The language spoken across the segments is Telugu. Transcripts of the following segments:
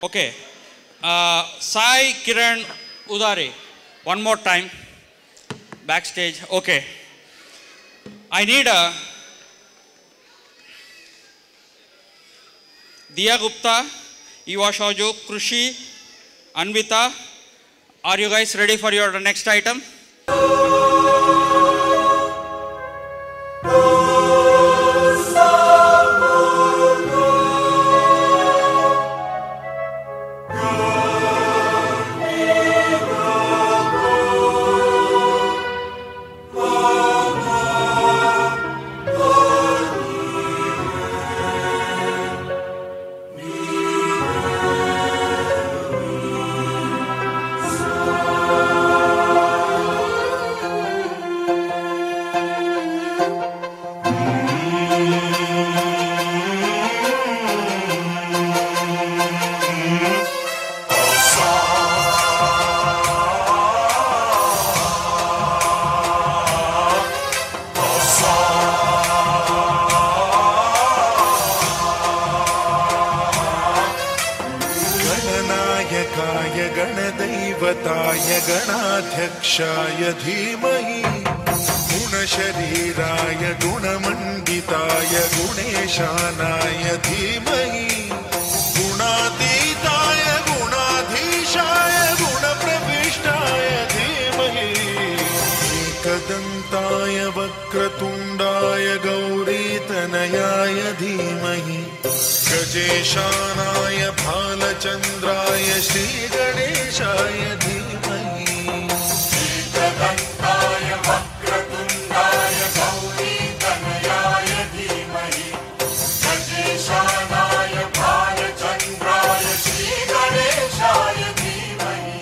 Okay. Sai Kiran Udari. One more time. Backstage. Okay. I need a Diya Gupta, Eva Shauju, Krushi, Anvita. Are you guys ready for your next item? गणाध्यक्षाय धीमहि गुणशरीराय गुणमण्डिताय गुणेशानाय धीमहि गुणातीताय गुणाधीशाय गुणप्रविष्टाय धीमहि एकदन्ताय वक्रतुण्डाय गौरीतनयाय धीमहि गजेशानाय भालचन्द्राय श्रीगणेशाय धीमहि एकदन्ताय वक्रतुण्डाय गौरीतनयाय धीमहि गजेशानाय भालचन्द्राय श्रीगणेशाय धीमहि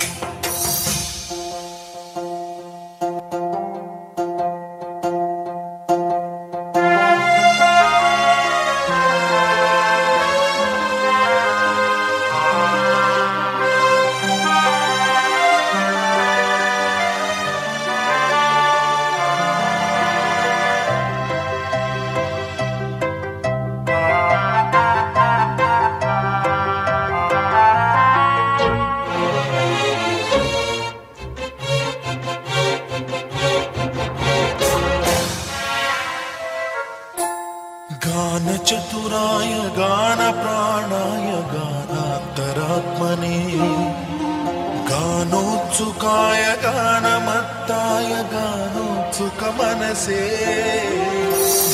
चतुराय गानप्राणाय गानान्तरात्मने गानोत्सुकाय गानमत्ताय गानोत्सुकमनसे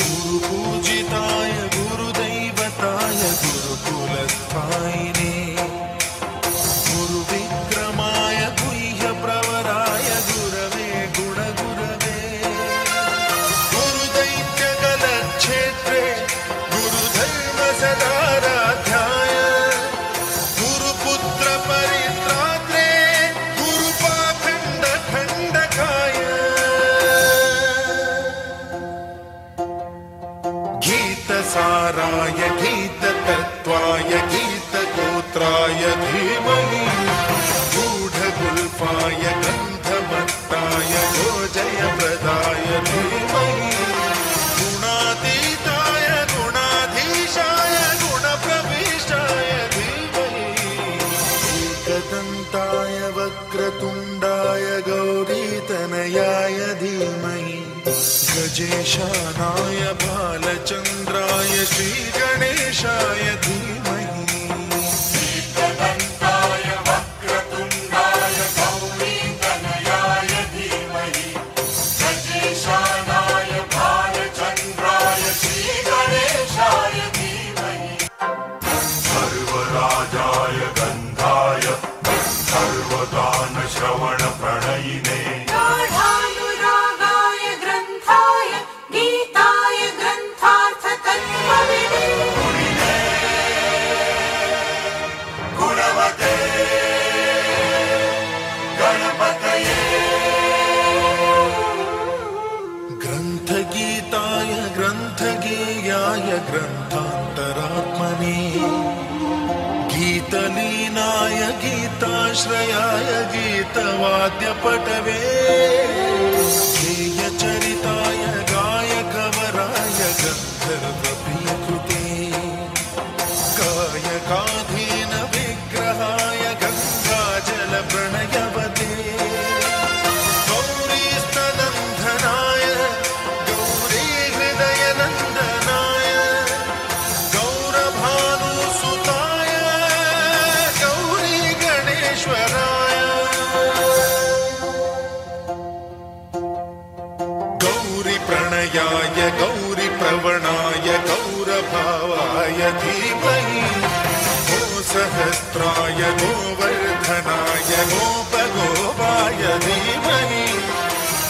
गुरुपूजिताय गुरुदैवताय गुरुकुलस्थायिने गुरुविक्रमाय गुह्यप्रवराय गुरवे गुणगुरवे गुरुदैत्यकलक्षेत्रे सदाराध्याय गुरुपुत्र परित्रात्रे गुरुपाखण्ड खण्डकाय गीतसाराय गीततत्त्वाय गीतगोत्राय धीमहि गूढगुल्फाय गन्धमत्ताय गोजयप्रदाय धीमहि गुणातीताय गुणाधीशाय गुणप्रविष्टाय धीमहि एकदन्ताय वक्रतुण्डाय गौरीतनयाय धीमहि गजेशानाय भालचन्द्राय श्रीगणेशाय धीमहि एकदन्ताय वक्रतुण्डाय गौरीतनयाय धीमहि गजेशानाय भालचन्द्राय श्रीगणेशाय धीमहि सर्वराजाय गन्धाय सर्वगानश्रवणप्रणयिने गाढानुरागाय ग्रन्थाय गीताय ग्रन्थार्थतत्त्वविदे गुणवते गणपतये ग्रन्थगीताय ग्रन्थगेयाय ग्रन्थान्तरात्मने गीतलीनाय गीताश्रयाय गीतवाद्यपटवे गेयचरिताय गायकवराय गन्धर्वप्रियकृते गायकाधीन विग्रह सहस्राय गोवर्धनाय गोपगोपाय धीमहि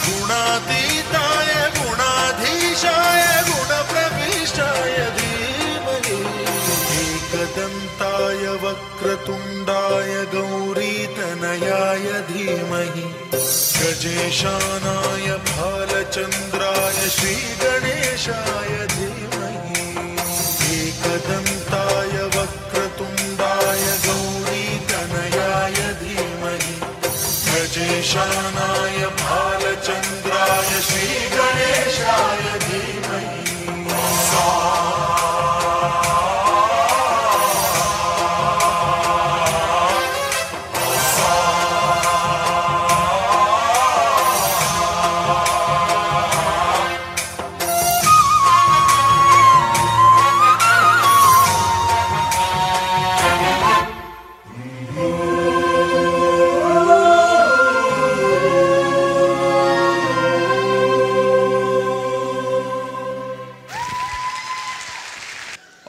गुणातीताय गुणाधीशाय गुणप्रविष्टाय धीमहि एकदन्ताय वक्रतुण्डाय गौरीतनयाय धीमहि गजेशानाय भालचन्द्राय श्रीगणेशाय धीमहि एकदन्ताय वक्रतुण्डाय गौरीतनयाय धीमहि गजेशानाय भालचन्द्राय श्रीगणेशाय धीमहि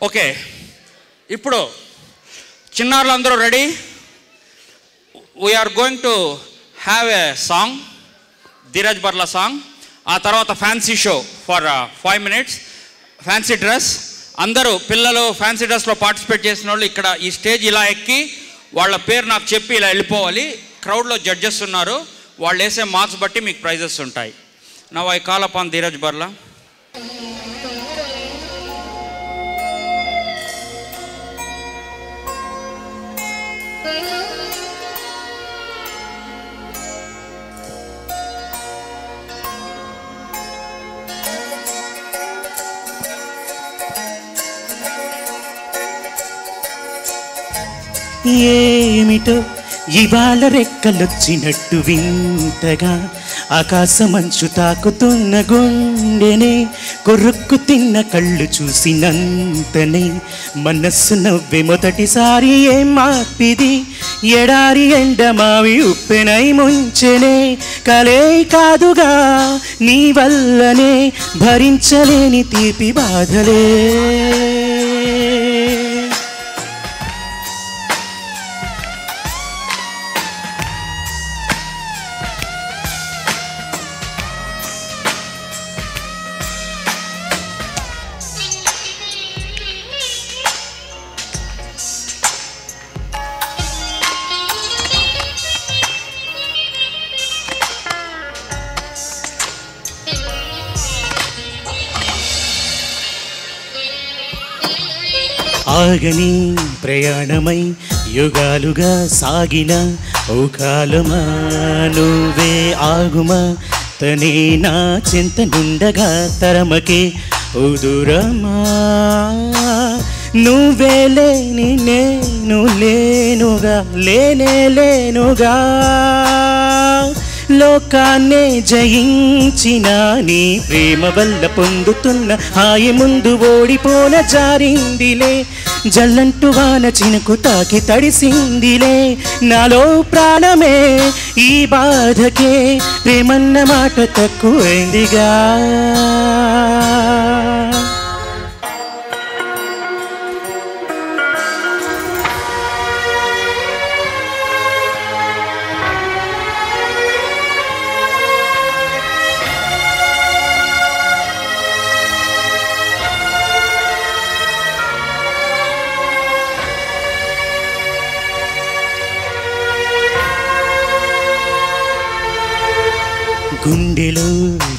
ఓకే, ఇప్పుడు చిన్నారులందరూ ready. We are going to have a song, Dheeraj Barla song. ఆ తర్వాత fancy show for 5 minutes. Fancy dress, అందరూ పిల్లలు ఫ్యాన్సీ డ్రెస్లో పార్టిసిపేట్ చేసిన వాళ్ళు ఇక్కడ ఈ స్టేజ్ ఇలా ఎక్కి వాళ్ళ పేరు నాకు చెప్పి ఇలా వెళ్ళిపోవాలి. క్రౌడ్లో జడ్జెస్ ఉన్నారు, వాళ్ళు వేసే మార్క్స్ బట్టి మీకు ప్రైజెస్ ఉంటాయి. Now I call upon Dheeraj Barla. ఏమిటో ఇవాళ రెక్కలొచ్చినట్టు వింతగా ఆకాశమంచు తాకుతున్న గుండెనే కొరుక్కు తిన్న కళ్ళు చూసినంతనే మనస్సు నవ్వే మొదటిసారి ఏం మార్పిది ఎడారి ఎండమావి ఉప్పెనై ముంచెనే కలే కాదుగా నీ వల్లనే భరించలేని తీపి బాధలే ఆగని ప్రయాణమై యుగాలుగా సాగిన ఓ కాలమా నువ్వే ఆగుమా తనే నా చింత నుండగా తరమకే ఓ దూరమా నువ్వే లేని నేను లేనుగా లేనే లేనుగా లోకాన్నే జయించిన నీ ప్రేమ వల్ల పొందుతున్న హాయి ముందు ఓడిపోన జారిందిలే జల్లంటు వాన చినుకు తాకి తడిసిందిలే నాలో ప్రాణమే ఈ బాధకే ప్రేమన్న మాట తక్కువైందిగా గుండెలో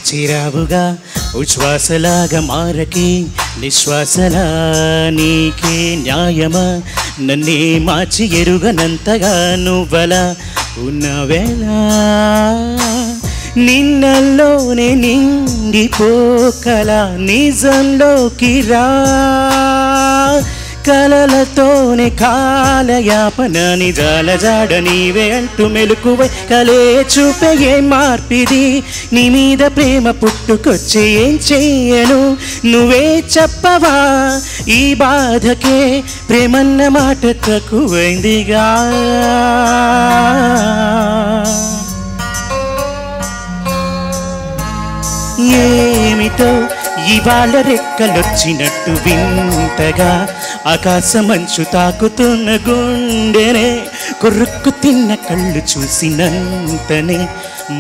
చిరావుగా ఉచ్ఛ్వాసలాగా మారకి నిశ్వాసలా నీకే న్యాయమా నన్నే మార్చి ఎరుగనంతగా నువ్వలా ఉన్నవేళ నిన్నల్లోనే నిండిపోకలా నిజంలోకి రా కలలతోనే కాలయాపన నిజాల జాడ నీవే అంటూ మెలుకువై కలే చూపే ఏం మార్పిది నీ మీద ప్రేమ పుట్టుకొచ్చి ఏం చెయ్యను నువ్వే చెప్పవా ఈ బాధకే ప్రేమన్న మాట తక్కువైందిగా ఏమిటో ఇవాళ రెక్కలొచ్చినట్టు వింతగా ఆకాశమంచు తాకుతున్న గుండెనే కొరుక్కు తిన్న కళ్ళు చూసినంతనే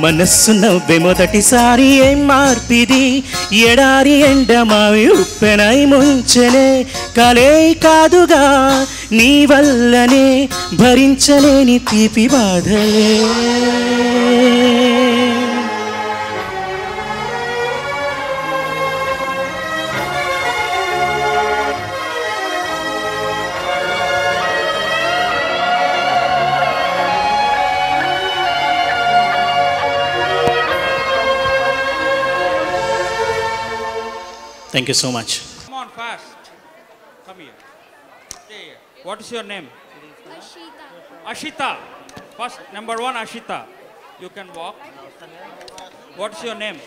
మనస్సు నవ్వే మొదటిసారి ఏం మార్పిది ఎడారి ఎండమావి ఉప్పెనై ముంచెనే కలే కాదుగా నీ వల్లనే భరించలేని తీపి బాధలే Thank you so much. Come on, fast. Come here. Stay here. What is your name? Ashita. First, number one, Ashita. You can walk. What is your name?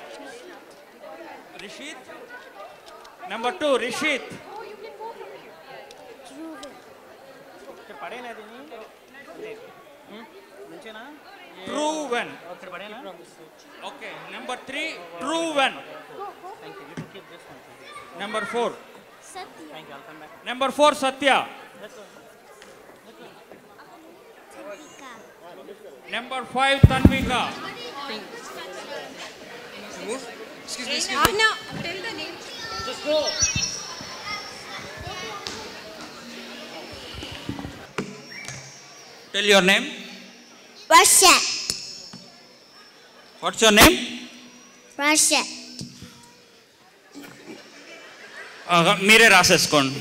Rishit. Number two, Rishit. Truven. Okay. Number three, Truven. Number four. Number four, Satya. Number five, Tanvika. Excuse me. No, tell the name. Just go. Tell your name. Russia. What's your name? Russia. మీరే రాసేసుకోండి.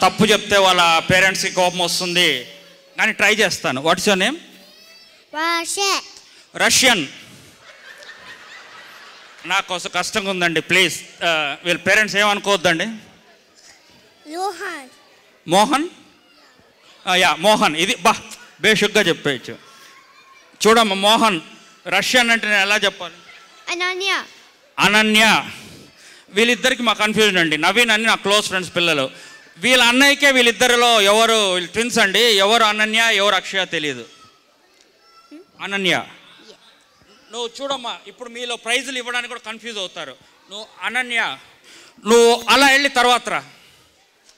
తప్పు చెప్తే వాళ్ళ పేరెంట్స్కి కోపం వస్తుంది, కానీ ట్రై చేస్తాను. What's your name? రష్యన్. నాకు కష్టంగా ఉందండి, ప్లీజ్ వీళ్ళ పేరెంట్స్ ఏమనుకోవద్దండి. మోహన్. యా మోహన్. ఇది బేషుగ్గా చెప్పేయచ్చు. చూడమ్మా మోహన్, రష్యన్ అంటే నేను ఎలా చెప్పాలి? అనన్య. వీళ్ళిద్దరికి మా కన్ఫ్యూజన్ అండి. నవీన్ అని నా క్లోజ్ ఫ్రెండ్స్ పిల్లలు. వీళ్ళ అన్నయ్యకే వీళ్ళిద్దరిలో ఎవరు ట్విన్స్ అండి, ఎవరు అనన్య ఎవరు అక్షయ తెలియదు. అనన్య. నువ్వు చూడమ్మా, ఇప్పుడు మీలో ప్రైజులు ఇవ్వడానికి కూడా కన్ఫ్యూజ్ అవుతారు. నువ్వు అనన్య, నువ్వు అలా వెళ్ళి తర్వాత రా,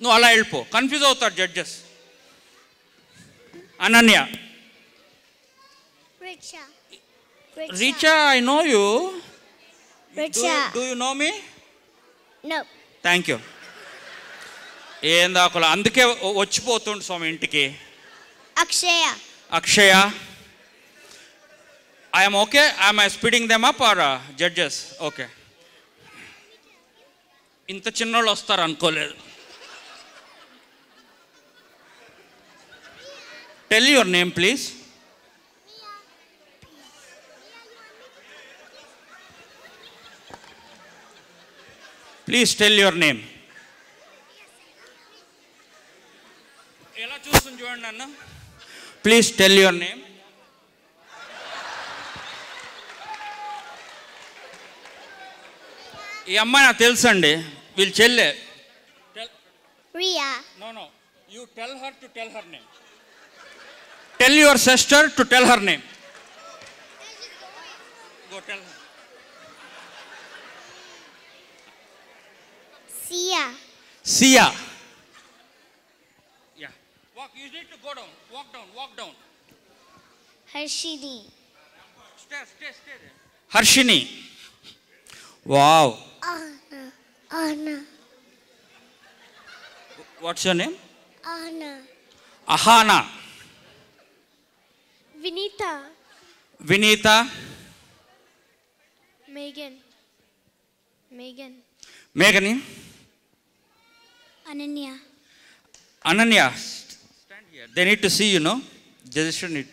నువ్వు అలా వెళ్ళిపో, కన్ఫ్యూజ్ అవుతారు judges. Ananya. Richa, I know you. Do you know me? No. Thank you. ఏం దాకులా, అందుకే వచ్చిపోతుండు స్వామి ఇంటికి. Akshaya. Akshaya. I'm okay. I'm I speeding them up are judges? Okay. ఇంత చిన్నోళ్ళు వస్తారు అనుకోలేదు. Tell your name please. Please tell your name. ఎలా చూస్తుంది చూడండి అన్న. Please tell your name. ఈ అమ్మాయి నాకు తెలుసండి, వీళ్ళు చెల్లె. Ria. No you tell her to tell her name. Tell your sister to tell her name. Go tell her. Sia. Sia. Yeah. Walk. You need to go down. Walk down. Harshini. Stay there. Harshini. Wow. Anna. What's your name? Anna. Ahana. Vinita. Meghani. Ananya. Stand here. They need to see you, no? Judges should need.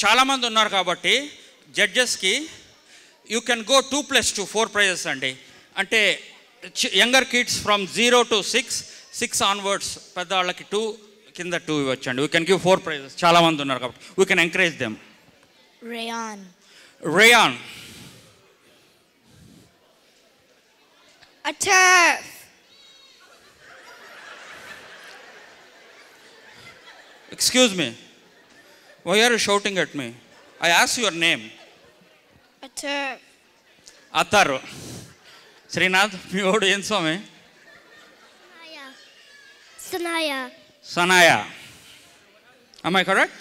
చాలామంది ఉన్నారు కాబట్టి జడ్జెస్కి యూ కెన్ గో 2+2 4 ప్రైజెస్ అండి. అంటే younger kids from 0 to 6 onwards, పెద్దవాళ్ళకి 2, కింద 2 ఇవ్వచ్చు అండి. We can give 4 prizes. చాలామంది ఉన్నారు కాబట్టి we can encourage them. Reyan. Ataf. Excuse me. Why are you shouting at me? I asked your name. Atar. Ataru. Srinath, మీ ఓడు ఏం స్వామి? Sanaya. Sanaya. Am I correct?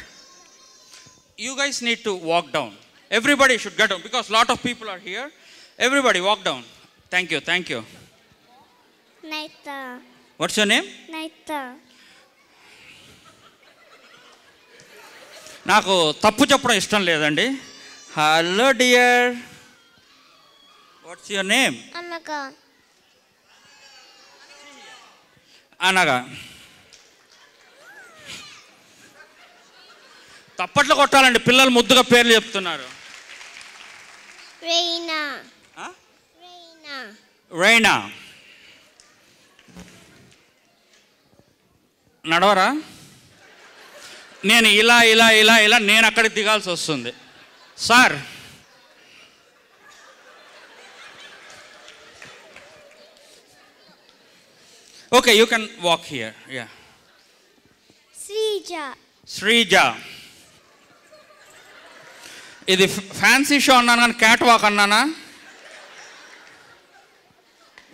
You guys need to walk down. Everybody should get down because lot of people are here. Everybody walk down. Thank you, thank you. Naita. What's your name? Naita. నాకు తప్పు చెప్పడం ఇష్టం లేదండి. Hello dear, what's your name? Anaga. అనగా. తప్పట్లు కొట్టాలండి, పిల్లలు ముద్దుగా పేర్లు చెప్తున్నారు. Reina. Huh? Reina. రైనా. నడవరా? నేను ఇలా ఇలా ఇలా ఇలా నేను అక్కడికి దిగాల్సి వస్తుంది. Sir, okay, you can walk here. Yeah. Srija. Sreeja. ఇది ఫ్యాన్సీ షో అన్నాను కానీ క్యాట్ వాక్ అన్నానా?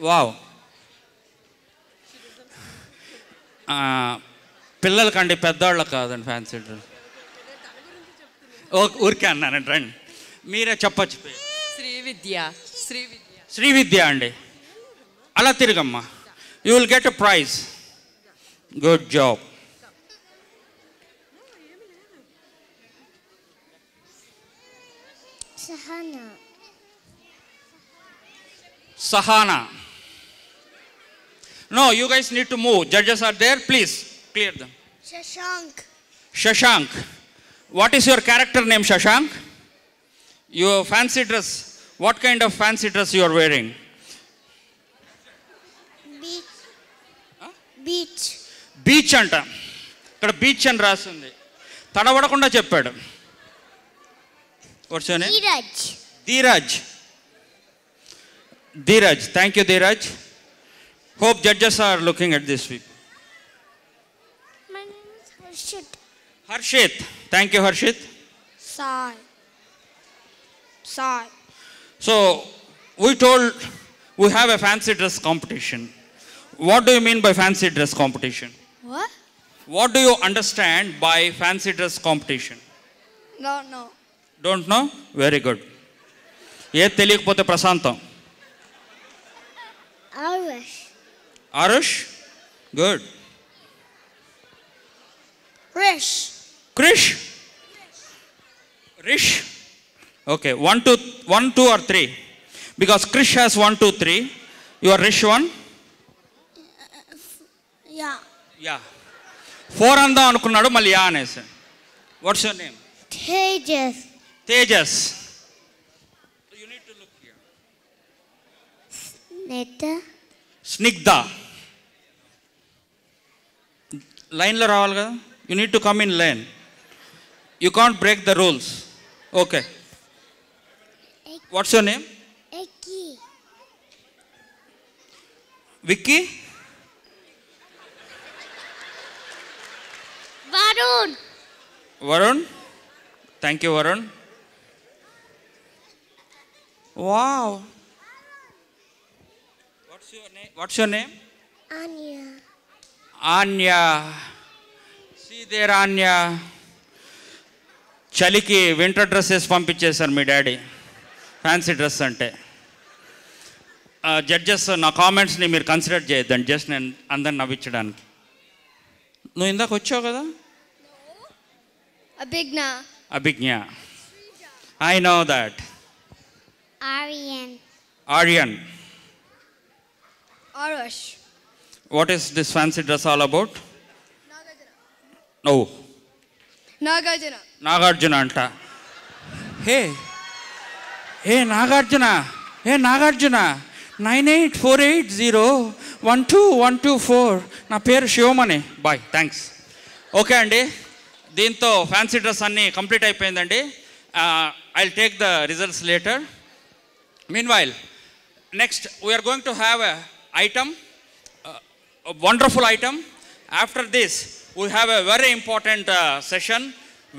వావ్. పిల్లలకండి, పెద్దవాళ్ళకి కాదండి ఫ్యాన్సీ డ్రెస్. ఊరికే అన్నానండి, రండి మీరే చెప్పచ్చు. శ్రీవిద్య. శ్రీవిద్య. శ్రీవిద్య అండి. అలా తిరగమ్మా, you will get a prize. Good job. Sahana. Sahana. No, you guys need to move. Judges are there. Please clear them. Shashank. Shashank. What is your character name, Shashank? Your fancy dress. What kind of fancy dress you are wearing? Beach. Beach. Beach అంట. ఇక్కడ బీచ్ అని రాస్తుంది. తడబడకుండా చెప్పాడు. What's your name? Dheeraj. Dheeraj. Dheeraj. Thank you, Dheeraj. Hope judges are looking at this week. My name is Harshit. Harshit. Thank you, Harshit. Sai. Sai. So, we told we have a fancy dress competition. What do you mean by fancy dress competition? What? What do you understand by fancy dress competition? No. Don't know? Very good. ఏది తెలియకపోతే ప్రశాంతం. Arish. Arush? Good. Rish. Krish? Rish? Okay, 1, 2 or 3. Because Krish has 1, 2, 3. You are Rish 1? Yeah. Yeah. 4 అందాం అనుకున్నాడు, మళ్ళీ యా అనేసి. What's your name? Tejas. Tejas. You need to look here. Neta. Snigdha. లైన్లో రావాలి కదా. You need to come in line. You can't break the rules. Okay. What's your name? Eki. Vicky? Varun. Varun? Thank you, Varun. Wow. What's your name? Anya. Anya. See there, Anya. చలికి వింటర్ డ్రెస్సెస్ పంపించేశారు మీ డాడీ, ఫ్యాన్సీ డ్రెస్ అంటే. జడ్జెస్ నా కామెంట్స్ని మీరు కన్సిడర్ చేయొద్దండి, జస్ట్ నేను అందరిని నవ్వించడానికి. నువ్వు ఇందాక వచ్చావు కదా. Abhigna. Abhigna. I know that. Aryan. Aryan. Arush. What is this fancy dress all about? No. Nagarjuna. Nagarjuna అంట. హే నాగార్జున, 9848012124. నా పేరు శివమణి. Bye, thanks. ఓకే అండి, దీంతో ఫ్యాన్సీ డ్రెస్ అన్నీ కంప్లీట్ అయిపోయిందండి. I will take the results later. Meanwhile next we're going to have a item, wonderful item. After this, we have a very important session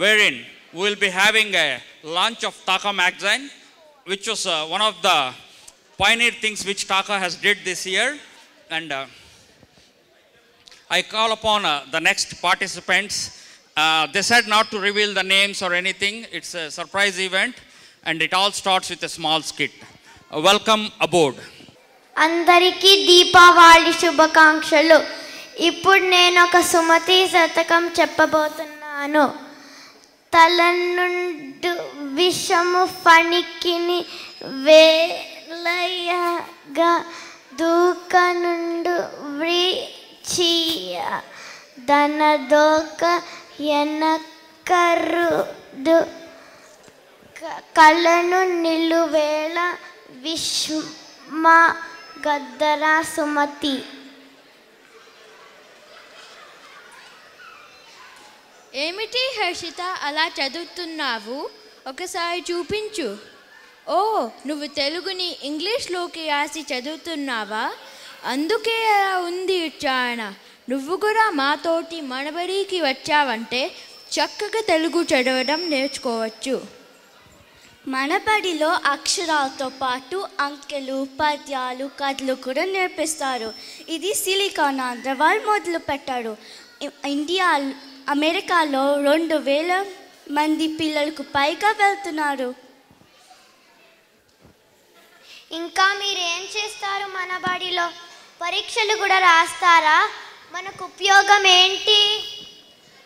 wherein we will be having a launch of Taka magazine, which was one of the pioneer things which Taka has did this year. And I call upon the next participants. They said not to reveal the names or anything. It's a surprise event, and it all starts with a small skit. Welcome aboard. అందరికీ దీపావళి శుభాకాంక్షలు. ఇప్పుడు నేను ఒక సుమతి శతకం చెప్పబోతున్నాను. తలనుండు విషము ఫణికిని వేలయగా దూకనుండు వ్రీచియ దనదోక ఎనకరుడు కళ్ళను నిలువేళ విశ్వ గద్దరా సుమతి. ఏమిటి హర్షిత అలా చదువుతున్నావు? ఒకసారి చూపించు. ఓ, నువ్వు తెలుగుని ఇంగ్లీష్లోకి రాసి చదువుతున్నావా? అందుకే అలా ఉంది ఉచ్చారణ. నువ్వు కూడా మాతోటి మనబడికి వచ్చావంటే చక్కగా తెలుగు చదవడం నేర్చుకోవచ్చు. మనబడిలో అక్షరాలతో పాటు అంకెలు, పద్యాలు, కథలు కూడా నేర్పిస్తారు. ఇది సిలికాన్ ఆంధ్ర వాళ్ళు మొదలు పెట్టారు. అమెరికాలో 2000 మంది పిల్లలకు పైగా వెళ్తున్నారు. ఇంకా మీరేం చేస్తారు? మన బడిలో పరీక్షలు కూడా రాస్తారా? మనకు ఉపయోగం ఏంటి?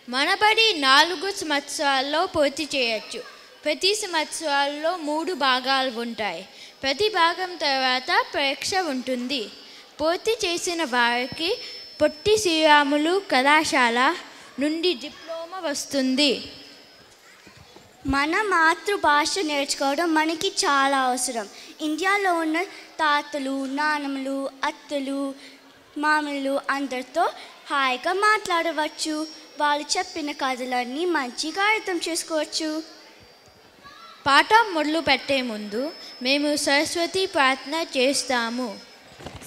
మనబడి 4 సంవత్సరాల్లో పూర్తి చేయొచ్చు. ప్రతి సంవత్సరాల్లో 3 భాగాలు ఉంటాయి. ప్రతి భాగం తర్వాత పరీక్ష ఉంటుంది. పూర్తి చేసిన వారికి పొట్టి శ్రీరాములు కళాశాల నుండి డిప్లొమా వస్తుంది. మన మాతృభాష నేర్చుకోవడం మనకి చాలా అవసరం. ఇండియాలో ఉన్న తాతలు, నాన్నమ్మలు, అత్తలు, మామలు అందరితో హాయిగా మాట్లాడవచ్చు. వాళ్ళు చెప్పిన కథలన్నీ మంచిగా అర్థం చేసుకోవచ్చు. పాఠం మొదలు పెట్టే ముందు మేము సరస్వతి ప్రార్థన చేస్తాము.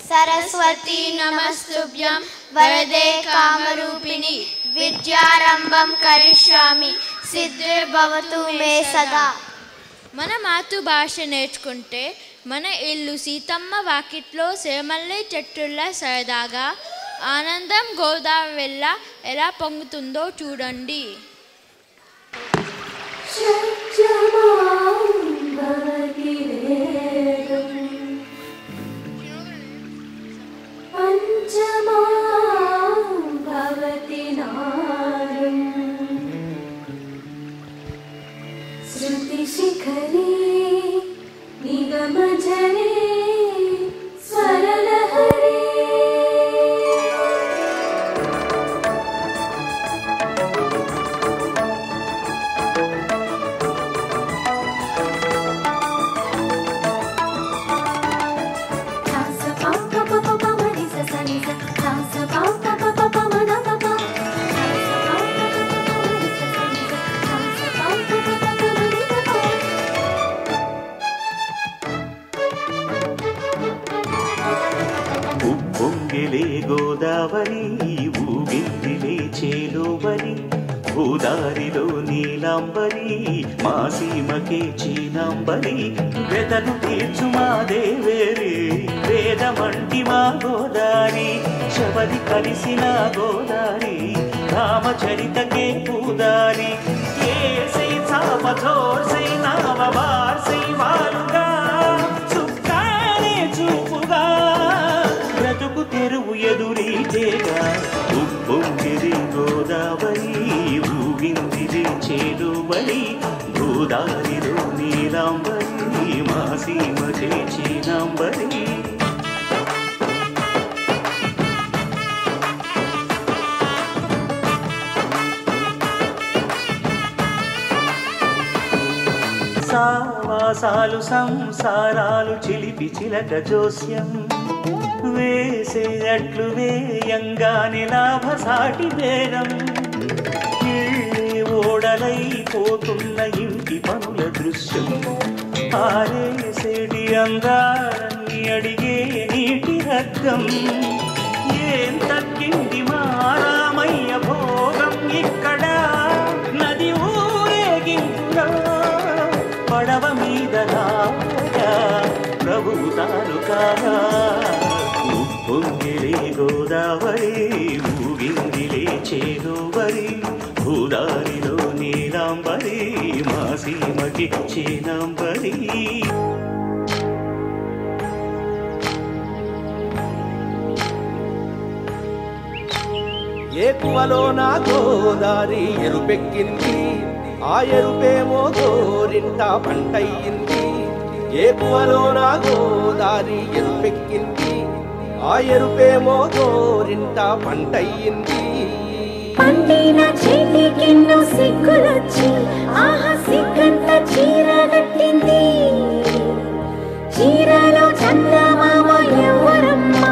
సరస్వతి నమస్తుభ్యం వరదే కామరూపిణి విద్యారంభం కరిష్యామి సిద్ధిర్భవతు మే సదా. మన మాతృభాష నేర్చుకుంటే మన ఇల్లు సీతమ్మ వాకిట్లో సిరిమల్లె చెట్టుల్లా సరదాగా, ఆనందం గోదావరి వెళ్ళ ఎలా పొంగుతుందో చూడండి. శృతిశిఖరే నిగమజరే స్వరలహరే. ఉప్పొంగిలే గోదావరి ఊగిందిలే చేలోవరి, భూదారిలో నీలాంబరి మా సీమకే చీనాంబరి. వెతను తీర్చు మా దేవేరి వేదమంటి మా గోదారి, శబరి కలిసిన గోదారి రామచరితకే పూదారి. ఏ సై చాపచోర్ సై నావబార్ సై వాలుగా చుక్కానే చూపుగా బ్రతుకు తెరువు ఎదురీతేగా. ఉప్పొంగిది గోదావరి ఊగిందిది చేలువరి, భూదారిలో నీలాంబరి మా సీమకే చీనాంబరి. సావాసాలు సంసారాలు చిలిపి చిలక జోస్యం, వేసేయట్లు వేయంగానే లాభసాటి బేరం. ఇళ్ళే ఓడలైపోతున్న ఇంటి పనుల దృశ్యం, ఆరేసేటి అందాలన్నీ అడిగే నీటి రక్తం. ఏం తగ్గింది మా రామయ్య భోగం ఇక్కడ, నది ఊరేగింపులో గోదావరి ఊగిందిలే చేదోవరి భూదారిలో నీలాంబరి మా సీమకి చేనాంబరి ఏకువలో నా గోదారి ఎరుపెక్కింది ఆ ఎరుపేమో గోరింట పంటయ్యింది ఏకువలో నా గోదారి ఎరుపెక్కింది ఆ ఎరుపేమో గోరింట పంటయ్యింది పండిన చేతికెన్నో సిగ్గులొచ్చి ఆహా సిగ్గంత చీర కట్టింది చీరలో చందమామ ఎవరమ్మ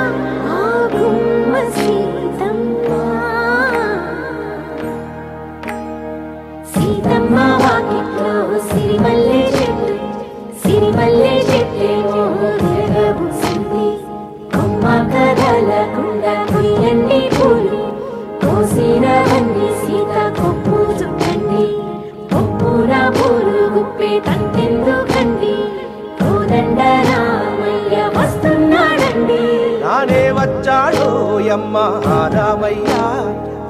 ఆ గుమ్మ సీతమ్మ సీతమ్మ వాకిట్లో సిరిమల్లె చెట్టేమో తిరగబూసింది కొమ్మ కదలకుండా కొయ్యండి పూలు కోసినవన్నీ సీత కొప్పు చుట్టండి కొప్పున పూలు గుప్పే తంతెందుకండి కోదండ రామయ్య వస్తున్నాడండి నానే వచ్చాడో యమ్మ రామయ్య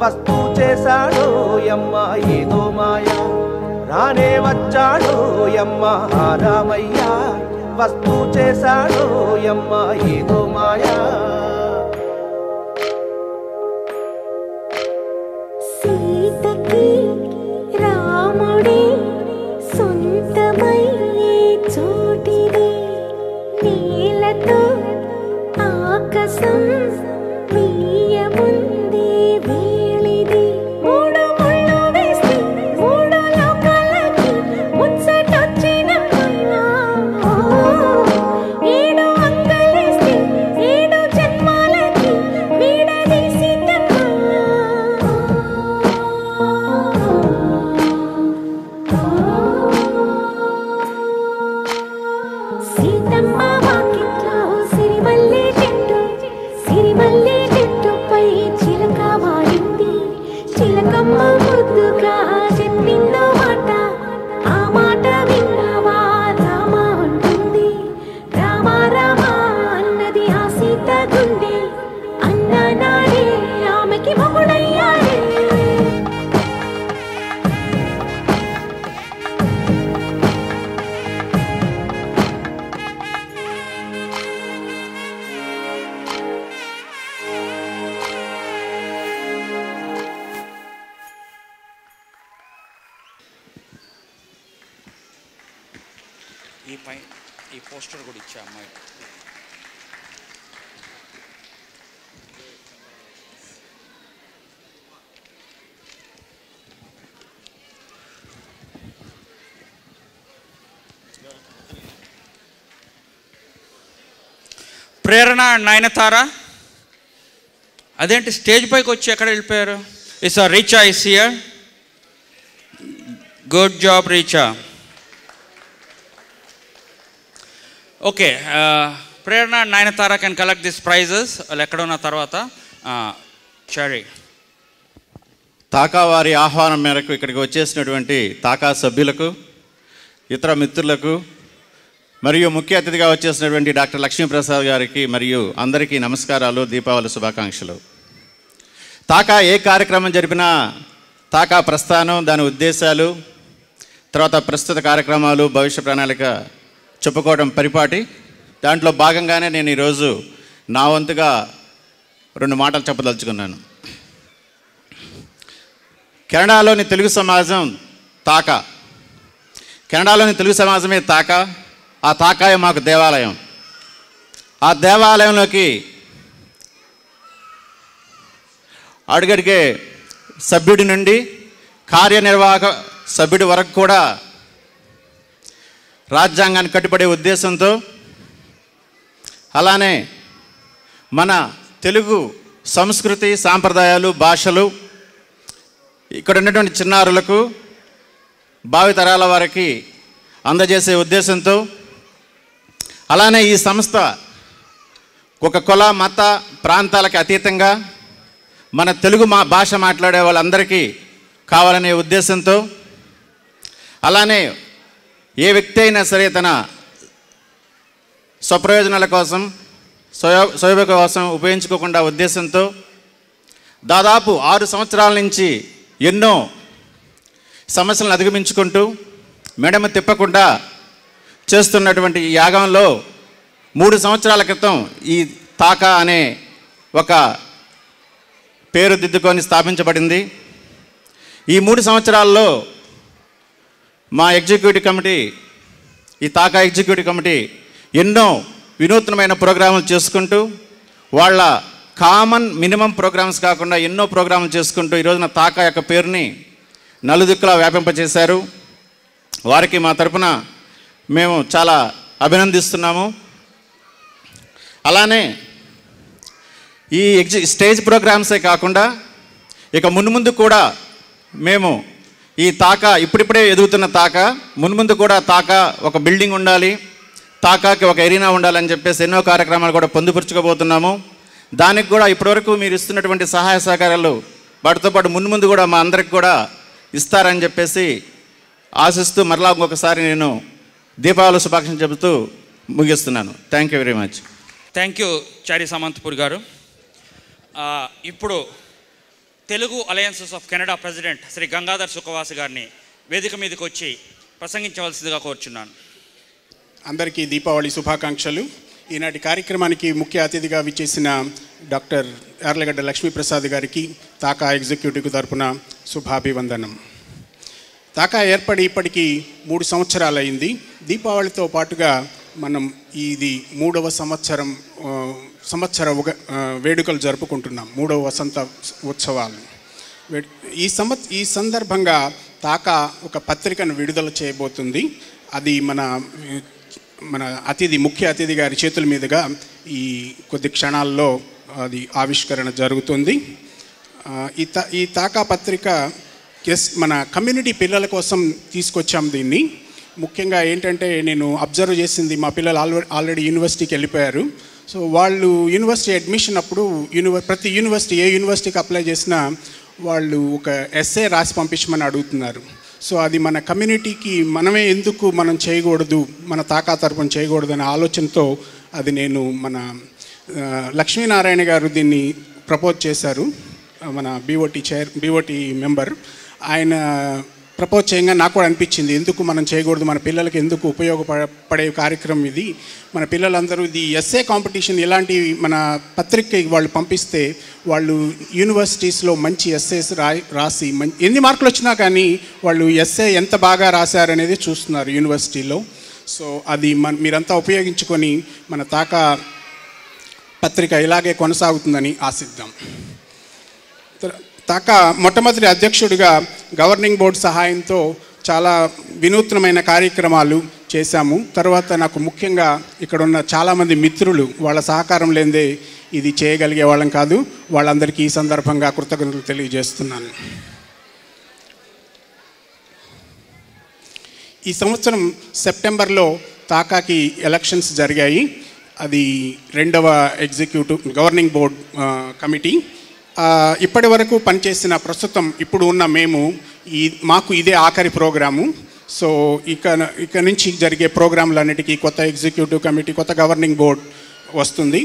వస్తూ చేశాడో యమ్మ ఏదో మాయా రానే వచ్చాడో యమ్మ రామయ్య వస్తూ చేశాడో యమ్మ ఏదో మాయా సీతకి రాముడే సొంతమయ్యే చోటిది నీలతో ఆకాశం మీయముందే వేళిది మూడు ముళ్ళు వేసి మూడు లోకాలకి ముచ్చటొచ్చిన ఏడు అంగలేస్తే ఏడు జన్మాలకి వీడదీసి సీతమ్మ వాకిట్లో సిరిమల్లె చెట్టుపై చిలక వాడింది చిలకమ్మ ముద్దుగా చెప్పిందో మాట ఆ మాట విన్నవా రామ అంటుంది రామ రామ అన్నది ఆ సీత గుండె అన్న నాడే ఆమెకి మొగుడయ్యాడే ఈ పోస్టర్ కూడా ఇచ్చా అమ్మాయి ప్రేరణ నయనతార అదేంటి స్టేజ్ పైకి వచ్చి ఎక్కడ వెళ్ళిపోయారు is Richa is here good job Richa okay Prerana Nayanthara can collect this prizes వాళ్ళు ఎక్కడ ఉన్న తర్వాత చెరీ తాకా వారి ఆహ్వానం మేరకు ఇక్కడికి వచ్చేసినటువంటి తాకా సభ్యులకు ఇతర మిత్రులకు మరియు ముఖ్య అతిథిగా వచ్చేసినటువంటి డాక్టర్ లక్ష్మీప్రసాద్ గారికి మరియు అందరికీ నమస్కారాలు దీపావళి శుభాకాంక్షలు తాకా ఏ కార్యక్రమం జరిపినా తాకా ప్రస్థానం దాని ఉద్దేశాలు తర్వాత ప్రస్తుత కార్యక్రమాలు భవిష్య ప్రణాళిక చెప్పుకోవడం పరిపాటి దాంట్లో భాగంగానే నేను ఈరోజు నా వంతుగా 2 మాటలు చెప్పదలుచుకున్నాను కెనడాలోని తెలుగు సమాజం తాకా కెనడాలోని తెలుగు సమాజమే తాకా ఆ తాకాయ మాకు దేవాలయం ఆ దేవాలయంలోకి అడుగడిగే సభ్యుడి నుండి కార్యనిర్వాహక సభ్యుడి వరకు కూడా రాజ్యాంగాన్ని కట్టుబడే ఉద్దేశంతో అలానే మన తెలుగు సంస్కృతి సాంప్రదాయాలు భాషలు ఇక్కడ ఉన్నటువంటి చిన్నారులకు భావితరాల వారికి అందజేసే ఉద్దేశంతో అలానే ఈ సంస్థ ఒక కుల మత ప్రాంతాలకు అతీతంగా మన తెలుగు భాష మాట్లాడే వాళ్ళందరికీ కావాలనే ఉద్దేశంతో అలానే ఏ వ్యక్తి అయినా సరే తన స్వప్రయోజనాల కోసం స్వయం కోసం ఉపయోగించుకోకుండా ఉద్దేశంతో దాదాపు 6 సంవత్సరాల నుంచి ఎన్నో సమస్యలను అధిగమించుకుంటూ మెడమ తిప్పకుండా చేస్తున్నటువంటి ఈ యాగంలో 3 సంవత్సరాల క్రితం ఈ తాకా అనే ఒక పేరు దిద్దుకొని స్థాపించబడింది. ఈ 3 సంవత్సరాల్లో మా ఎగ్జిక్యూటివ్ కమిటీ, ఈ తాకా ఎగ్జిక్యూటివ్ కమిటీ ఎన్నో వినూత్నమైన ప్రోగ్రాములు చేసుకుంటూ వాళ్ళ కామన్ మినిమం ప్రోగ్రామ్స్ కాకుండా ఎన్నో ప్రోగ్రాములు చేసుకుంటూ ఈరోజున తాకా యొక్క పేరుని నలుదిక్కులా వ్యాపింపజేశారు. వారికి మా తరపున మేము చాలా అభినందిస్తున్నాము. అలానే ఈ స్టేజ్ ప్రోగ్రామ్సే కాకుండా ఇక మున్ముందు కూడా మేము ఈ తాకా ఇప్పుడిప్పుడే ఎదుగుతున్న తాకా మున్ముందు కూడా తాకా ఒక బిల్డింగ్ ఉండాలి, తాకాకి ఒక ఎరీనా ఉండాలని చెప్పేసి ఎన్నో కార్యక్రమాలు కూడా పొందుపరుచుకోబోతున్నాము. దానికి కూడా ఇప్పటివరకు మీరు ఇస్తున్నటువంటి సహాయ సహకారాలు వాటితో పాటు మున్ముందు కూడా మా అందరికి కూడా ఇస్తారని చెప్పేసి ఆశిస్తూ మరలా ఇంకొకసారి నేను దీపావళి శుభాకాంక్షలు చెబుతూ ముగిస్తున్నాను. Thank you very much. Thank you Chari Samanthapur గారు. ఇప్పుడు Telugu alliances of Canada president Shri Gangadhar Sukhavas గారిని వేదిక మీదకి వచ్చి ప్రసంగించవలసిందిగా కోరుచున్నాను. అందరికీ దీపావళి శుభాకాంక్షలు. ఈనాటి కార్యక్రమానికి ముఖ్య అతిథిగా విచ్చేసిన డాక్టర్ యార్లగడ్డ లక్ష్మీప్రసాద్ గారికి తాకా ఎగ్జిక్యూటివ్ తరపున శుభాభివందనం. తాకా ఏర్పడి ఇప్పటికీ 3 సంవత్సరాలు అయింది. దీపావళితో పాటుగా మనం ఇది 3వ సంవత్సర వేడుకలు జరుపుకుంటున్నాం, 3వ వసంత ఉత్సవాలు. ఈ సందర్భంగా తాకా ఒక పత్రికను విడుదల చేయబోతుంది. అది మన ముఖ్య అతిథి గారి చేతుల మీదుగా ఈ కొద్ది క్షణాల్లో అది ఆవిష్కరణ జరుగుతుంది. ఈ తాకా పత్రిక మన కమ్యూనిటీ పిల్లల కోసం తీసుకొచ్చాం దీన్ని. ముఖ్యంగా ఏంటంటే నేను అబ్జర్వ్ చేసింది, మా పిల్లలు ఆల్రెడీ యూనివర్సిటీకి వెళ్ళిపోయారు. సో వాళ్ళు యూనివర్సిటీ అడ్మిషన్ అప్పుడు ప్రతి యూనివర్సిటీ ఏ యూనివర్సిటీకి అప్లై చేసినా వాళ్ళు ఒక ఎస్సే రాసి పంపించమని అడుగుతున్నారు. సో అది మన కమ్యూనిటీకి మనమే ఎందుకు మనం చేయకూడదు, మన తాకా తరపున చేయకూడదు అనే ఆలోచనతో అది నేను మన లక్ష్మీనారాయణ గారు దీన్ని ప్రపోజ్ చేశారు. మన బీఓటీ మెంబర్ ఆయన ప్రపోజ్ చేయగా నాకు కూడా అనిపించింది ఎందుకు మనం చేయకూడదు, మన పిల్లలకి ఎందుకు ఉపయోగపడే కార్యక్రమం ఇది. మన పిల్లలందరూ ఇది ఎస్ఏ కాంపిటీషన్ ఇలాంటి మన పత్రికకి వాళ్ళు పంపిస్తే వాళ్ళు యూనివర్సిటీస్లో మంచి ఎస్ఏస్ రాసి ఎన్ని మార్కులు వచ్చినా కానీ వాళ్ళు ఎస్ఏ ఎంత బాగా రాశారనేది చూస్తున్నారు యూనివర్సిటీలో. సో అది మీరంతా ఉపయోగించుకొని మన తాకా పత్రిక ఇలాగే కొనసాగుతుందని ఆశిద్దాం. తాకా మొట్టమొదటి అధ్యక్షుడిగా గవర్నింగ్ బోర్డు సహాయంతో చాలా వినూత్నమైన కార్యక్రమాలు చేశాము. తర్వాత నాకు ముఖ్యంగా ఇక్కడ ఉన్న చాలామంది మిత్రులు వాళ్ళ సహకారం లేదే ఇది చేయగలిగే వాళ్ళం కాదు. వాళ్ళందరికీ ఈ సందర్భంగా కృతజ్ఞతలు తెలియజేస్తున్నాను. ఈ సంవత్సరం సెప్టెంబర్లో తాకాకి ఎలక్షన్స్ జరిగాయి. అది 2వ ఎగ్జిక్యూటివ్ గవర్నింగ్ బోర్డ్ కమిటీ. ఇప్పటి వరకు పనిచేసిన ప్రస్తుతం ఇప్పుడు ఉన్న మేము మాకు ఇదే ఆఖరి ప్రోగ్రాము. సో ఇక నుంచి జరిగే ప్రోగ్రాంలన్నిటికీ కొత్త ఎగ్జిక్యూటివ్ కమిటీ, కొత్త గవర్నింగ్ బోర్డ్ వస్తుంది.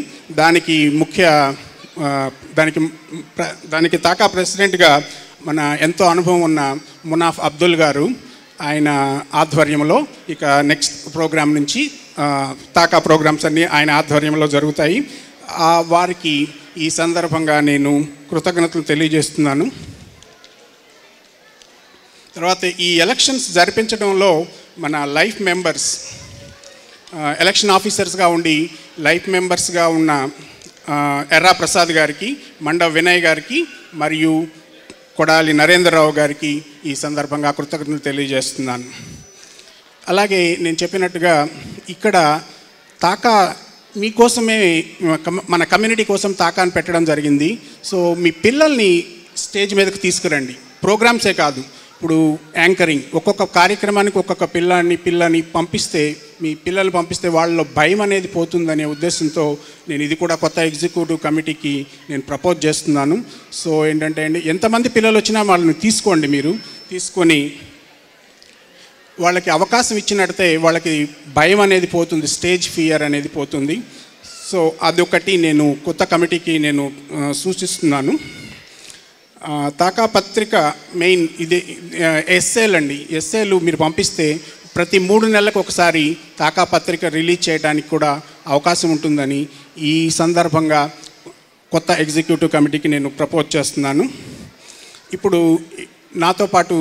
దానికి తాకా ప్రెసిడెంట్గా మన ఎంతో అనుభవం ఉన్న మునాఫ్ అబ్దుల్ గారు ఆయన ఆధ్వర్యంలో ఇక నెక్స్ట్ ప్రోగ్రాం నుంచి తాకా ప్రోగ్రామ్స్ అన్నీ ఆయన ఆధ్వర్యంలో జరుగుతాయి. వారికి ఈ సందర్భంగా నేను కృతజ్ఞతలు తెలియజేస్తున్నాను. తర్వాత ఈ ఎలక్షన్స్ జరిపించడంలో మన లైఫ్ మెంబర్స్, ఎలక్షన్ ఆఫీసర్స్గా ఉండి లైఫ్ మెంబర్స్గా ఉన్న ఎర్రా ప్రసాద్ గారికి, మండ వినయ్ గారికి మరియు కొడాలి నరేంద్రరావు గారికి ఈ సందర్భంగా కృతజ్ఞతలు తెలియజేస్తున్నాను. అలాగే నేను చెప్పినట్టుగా ఇక్కడ తాకా మీకోసమే మన కమ్యూనిటీ కోసం తాకాని పెట్టడం జరిగింది. సో మీ పిల్లల్ని స్టేజ్ మీదకి తీసుకురండి. ప్రోగ్రామ్సే కాదు, ఇప్పుడు యాంకరింగ్ ఒక్కొక్క కార్యక్రమానికి ఒక్కొక్క పిల్లని పంపిస్తే, మీ పిల్లలు పంపిస్తే వాళ్ళలో భయం అనేది పోతుందనే ఉద్దేశంతో నేను ఇది కూడా కొత్త ఎగ్జిక్యూటివ్ కమిటీకి నేను ప్రపోజ్ చేస్తున్నాను. సో ఏంటంటే ఎంతమంది పిల్లలు వచ్చినా వాళ్ళని తీసుకోండి. మీరు తీసుకొని వాళ్ళకి అవకాశం ఇచ్చినట్టే వాళ్ళకి భయం అనేది పోతుంది, స్టేజ్ ఫియర్ అనేది పోతుంది. సో అదొకటి నేను కొత్త కమిటీకి నేను సూచిస్తున్నాను. తాకా పత్రిక మెయిన్ ఇది ఎస్ఏలు అండి. ఎస్ఏలు మీరు పంపిస్తే ప్రతి 3 నెలలకు ఒకసారి తాకా పత్రిక రిలీజ్ చేయడానికి కూడా అవకాశం ఉంటుందని ఈ సందర్భంగా కొత్త ఎగ్జిక్యూటివ్ కమిటీకి నేను ప్రపోజ్ చేస్తున్నాను. ఇప్పుడు నాతో పాటు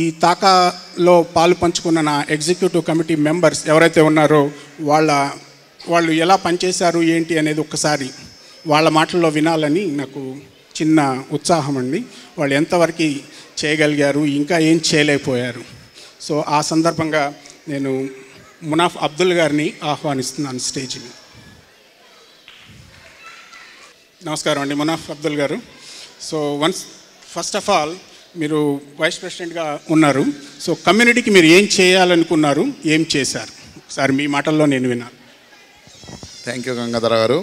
ఈ తాకాలో పాలు పంచుకున్న నా ఎగ్జిక్యూటివ్ కమిటీ మెంబర్స్ ఎవరైతే ఉన్నారో వాళ్ళు ఎలా పనిచేశారు ఏంటి అనేది ఒక్కసారి వాళ్ళ మాటల్లో వినాలని నాకు చిన్న ఉత్సాహం అండి. వాళ్ళు ఎంతవరకు చేయగలిగారు, ఇంకా ఏం చేయలేకపోయారు. సో ఆ సందర్భంగా నేను మునాఫ్ అబ్దుల్ గారిని ఆహ్వానిస్తున్నాను స్టేజ్ని. నమస్కారం అండి, మునాఫ్ అబ్దుల్ గారు. సో ఫస్ట్ ఆఫ్ ఆల్ మీరు వైస్ ప్రెసిడెంట్గా ఉన్నారు. సో కమ్యూనిటీకి మీరు ఏం చేయాలనుకున్నారు, ఏం చేశారు, ఒకసారి మీ మాటల్లో నేను విన్నాను. థ్యాంక్ యూ గంగాధర గారు.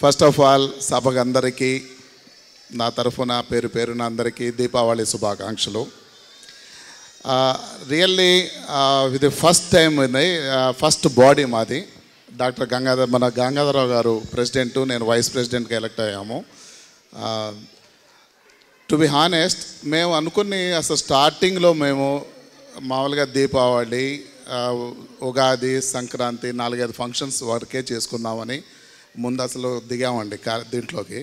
ఫస్ట్ ఆఫ్ ఆల్ సభకు అందరికీ నా తరఫున పేరున అందరికీ దీపావళి శుభాకాంక్షలు. రియల్లీ ఇది ఫస్ట్ టైం ఫస్ట్ బాడీ మాది. మన గంగాధరరావు గారు ప్రెసిడెంట్, నేను వైస్ ప్రెసిడెంట్గా ఎలక్ట్ అయ్యాము. టు బి హానెస్ట్, మేము అనుకుని అసలు స్టార్టింగ్లో మేము మామూలుగా దీపావళి, ఉగాది, సంక్రాంతి 4-5 ఫంక్షన్స్ వరకే చేసుకుందామని ముందు అసలు దిగామండి దీంట్లోకి.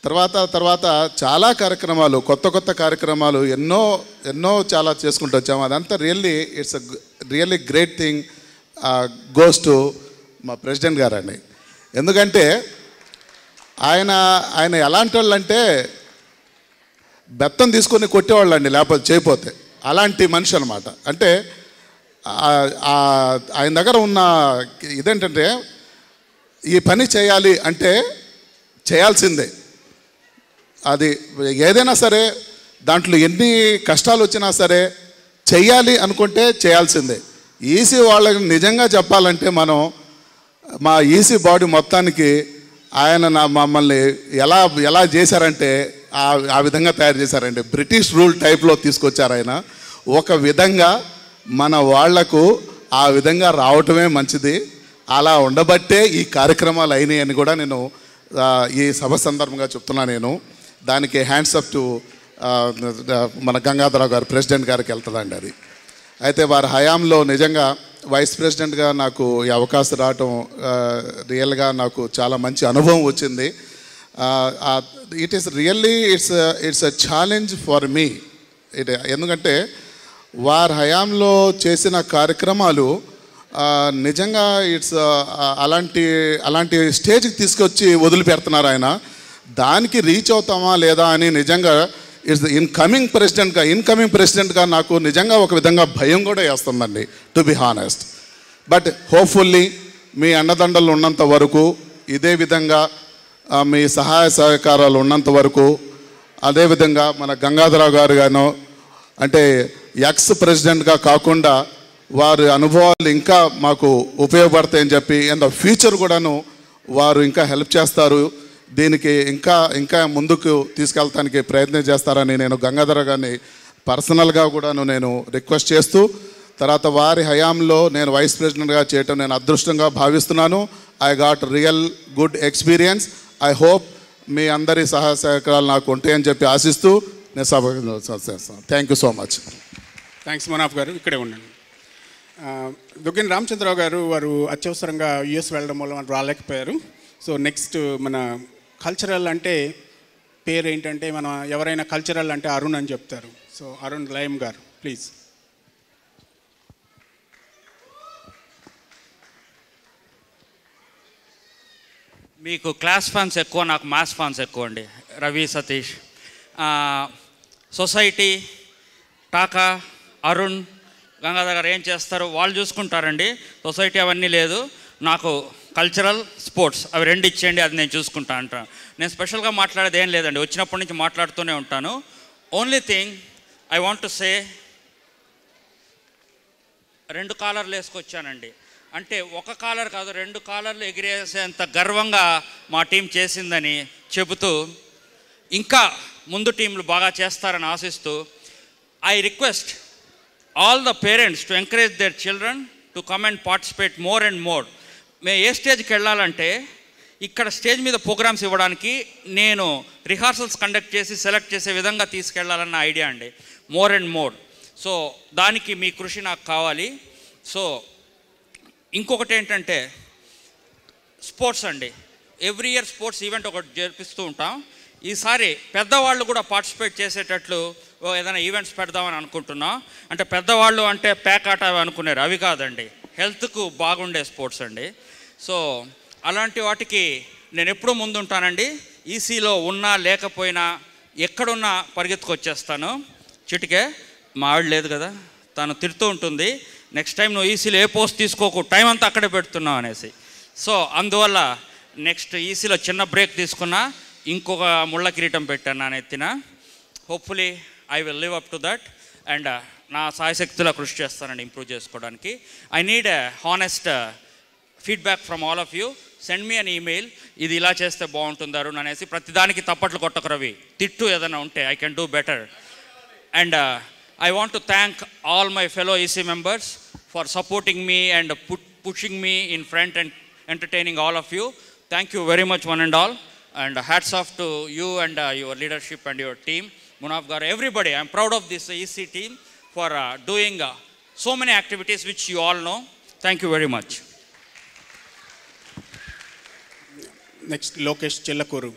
తర్వాత చాలా కార్యక్రమాలు, కొత్త కార్యక్రమాలు ఎన్నో చాలా చేసుకుంటూ వచ్చాము. అదంతా really great thing goes to మా ప్రెసిడెంట్ గారండి. ఎందుకంటే ఆయన ఎలాంటి వాళ్ళు అంటే బెత్తం తీసుకొని కొట్టేవాళ్ళు అండి, లేకపోతే చేయపోతే. అలాంటి మనిషి అనమాట. అంటే ఆయన దగ్గర ఉన్న ఇదేంటంటే ఈ పని చేయాలి అంటే చేయాల్సిందే. అది ఏదైనా సరే, దాంట్లో ఎన్ని కష్టాలు వచ్చినా సరే చెయ్యాలి అనుకుంటే చేయాల్సిందే. ఈసీ వాళ్ళకి నిజంగా చెప్పాలంటే మనం మా ఈసీ బాడీ మొత్తానికి ఆయన మమ్మల్ని ఎలా చేశారంటే ఆ విధంగా తయారు చేశారండి. బ్రిటిష్ రూల్ టైప్లో తీసుకొచ్చారు ఆయన. ఒక విధంగా మన వాళ్లకు ఆ విధంగా రావటమే మంచిది. అలా ఉండబట్టే ఈ కార్యక్రమాలు అయినాయి అని కూడా నేను ఈ సభ సందర్భంగా చెప్తున్నా. నేను దానికి హ్యాండ్స్ అప్ టు మన గంగాధరరావు గారు ప్రెసిడెంట్ గారికి వెళ్తుందండి అది. అయితే వారి హయాంలో నిజంగా వైస్ ప్రెసిడెంట్గా నాకు ఈ అవకాశం రావటం రియల్గా నాకు చాలా మంచి అనుభవం వచ్చింది. It is really it's a challenge for me. ఎందుకంటే వారి హయాంలో చేసిన కార్యక్రమాలు నిజంగా అలాంటి స్టేజ్కి తీసుకొచ్చి వదిలిపెడుతున్నారు ఆయన. దానికి రీచ్ అవుతామా లేదా అని నిజంగా ఇన్కమింగ్ ప్రెసిడెంట్గా నాకు నిజంగా ఒక విధంగా భయం కూడా వేస్తుందండి, to be honest. But hopefully మీ అండదండలు ఉన్నంత వరకు, ఇదే విధంగా మీ సహాయ సహకారాలు ఉన్నంత వరకు, అదేవిధంగా మన గంగాధరరావు గారు గాను అంటే ఎక్స్ ప్రెసిడెంట్గా కాకుండా వారి అనుభవాలు ఇంకా మాకు ఉపయోగపడతాయని చెప్పి అండ్ ఫ్యూచర్ కూడాను వారు ఇంకా హెల్ప్ చేస్తారు. దీనికి ఇంకా ముందుకు తీసుకెళ్తానికి ప్రయత్నం చేస్తారని నేను గంగాధర గారిని పర్సనల్గా కూడాను నేను రిక్వెస్ట్ చేస్తూ, తర్వాత వారి హయాంలో నేను వైస్ ప్రెసిడెంట్గా చేయటం నేను అదృష్టంగా భావిస్తున్నాను. I got real good experience. I hope మీ అందరి సహాయ సహకారాలు నాకు ఉంటాయని చెప్పి ఆశిస్తూ నేను సభ చేస్తాను. Thank you so much. Thanks Munaf గారు, ఇక్కడే ఉండండి. దుగ్గిన రామచంద్రరావు గారు వారు అత్యవసరంగా యుఎస్ వెళ్ళడం వల్ల రాలేకపోయారు. సో నెక్స్ట్ మన కల్చరల్ అంటే పేరు ఏంటంటే మన ఎవరైనా కల్చరల్ అంటే అరుణ్ అని చెప్తారు. సో అరుణ్ లయం గారు ప్లీజ్. మీకు క్లాస్ ఫాన్స్ ఎక్కువ, నాకు మ్యాథ్స్ ఫాన్స్ ఎక్కువ అండి. రవి, సతీష్, సొసైటీ, టాకా, అరుణ్, గంగాధర్ గారు ఏం చేస్తారు వాళ్ళు చూసుకుంటారండి. సొసైటీ అవన్నీ లేదు. నాకు కల్చరల్, స్పోర్ట్స్ అవి 2 ఇచ్చేయండి, అది నేను చూసుకుంటా అంటాను. నేను స్పెషల్గా మాట్లాడేది ఏం లేదండి, వచ్చినప్పటి నుంచి మాట్లాడుతూనే ఉంటాను. Only thing I want to say, 2 కాలర్లు వేసుకొచ్చానండి. అంటే ఒక కాలర్ కాదు, 2 కాలర్లు ఎగిరేసేంత గర్వంగా మా టీం చేసిందని చెబుతూ, ఇంకా ముందు టీంలు బాగా చేస్తారని ఆశిస్తూ, I request all the parents to encourage their children to come and participate more and more. మేము ఏ స్టేజ్కి వెళ్ళాలంటే ఇక్కడ స్టేజ్ మీద ప్రోగ్రామ్స్ ఇవ్వడానికి నేను రిహార్సల్స్ కండక్ట్ చేసి సెలెక్ట్ చేసే విధంగా తీసుకెళ్లాలన్న ఐడియా అండి, మోర్ అండ్ మోర్. సో దానికి మీ కృషి నాకు కావాలి. సో ఇంకొకటి ఏంటంటే స్పోర్ట్స్ అండి. ఎవ్రీ ఇయర్ స్పోర్ట్స్ ఈవెంట్ ఒకటి జరిపిస్తూ ఉంటాం. ఈసారి పెద్దవాళ్ళు కూడా పార్టిసిపేట్ చేసేటట్లు ఏదైనా ఈవెంట్స్ పెడదామని అనుకుంటున్నాం. అంటే పెద్దవాళ్ళు అంటే పేకాట అవి అనుకున్నారు, అవి కాదండి, హెల్త్కు బాగుండే స్పోర్ట్స్ అండి. సో అలాంటి వాటికి నేను ఎప్పుడూ ముందుంటానండి. ఈసీలో ఉన్నా లేకపోయినా ఎక్కడున్నా పరిగెత్తుకొచ్చేస్తాను. చిటికే మా ఆవిడ లేదు కదా, తను తిడుతూ ఉంటుంది, నెక్స్ట్ టైం నువ్వు ఈసీలో ఏ పోస్ట్ తీసుకోకు, టైం అంతా అక్కడే పెడుతున్నావు అనేసి. సో అందువల్ల నెక్స్ట్ ఈసీలో చిన్న బ్రేక్ తీసుకున్నా, ఇంకొక ముళ్ళ కిరీటం పెట్టాను నా నెత్తిన. Hopefully I will live up to that and నా సాయశక్తిలో కృషి చేస్తానండి ఇంప్రూవ్ చేసుకోవడానికి. I need honest feedback from all of you. Send me an email, ఇది ఇలా చేస్తే బాగుంటుంది అరుణ్ అనేసి. ప్రతిదానికి తప్పట్లు కొట్టకు రవి, తిట్టు ఏదైనా ఉంటే I can do better. And I want to thank all my fellow EC members for supporting me and pushing me in front and entertaining all of you. Thank you very much one and all, and hats off to you and your leadership and your team. Munaf garu, everybody, I am proud of this EC team for doing so many activities which you all know. Thank you very much. Next, Lokesh Chellakuru.